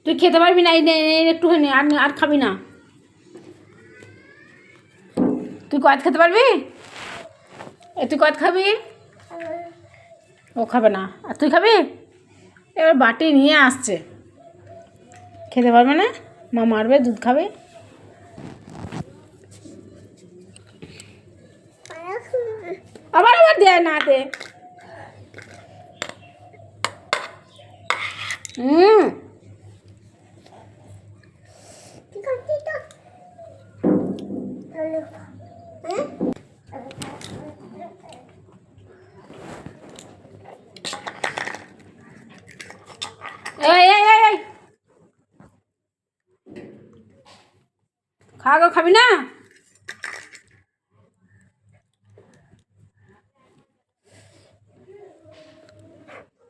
তুই খেতে পারবি না, এই একটুখানি, আর খাবি না। তুই কয়েদ খেতে পারবি? তুই কয়েদ খাবি? ও খাবে না, আর তুই খাবি? এবার বাটি নিয়ে আসছে, খেতে পারবে না, মা মারবে, দুধ খাবে। আবার আবার দেয় না দে। এই খাওয়া খাবি না?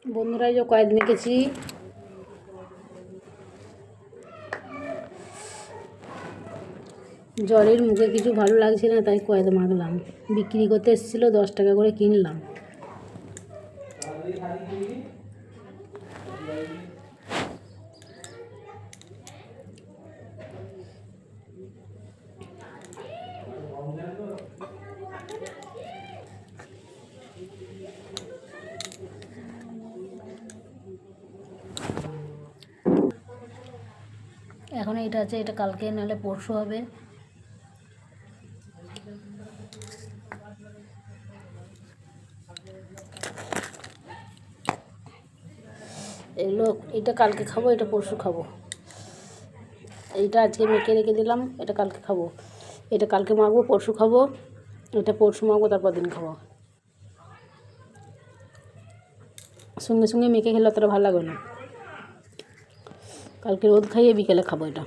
বন্ধুরা, যে কয়েদ মেখেছি, জ্বরের মুখে কিছু ভালো লাগছে না, তাই কয়েদ মাখলাম। বিক্রি করতে এসেছিলো, 10 টাকা করে কিনলাম। এখন এটা আছে, এটা কালকে নাহলে পরশু হবে। এগুলো, এটা কালকে খাবো, এটা পরশু খাবো। এইটা আজকে মেখে রেখে দিলাম, এটা কালকে খাবো। এটা কালকে মাখবো, পরশু খাবো। এটা পরশু মাখবো, তারপর দিন খাবো। সঙ্গে সঙ্গে মেখে খেলে অতটা ভালো লাগবে না। কালকে রোদ খাইয়ে বিকেলে খাবো এটা।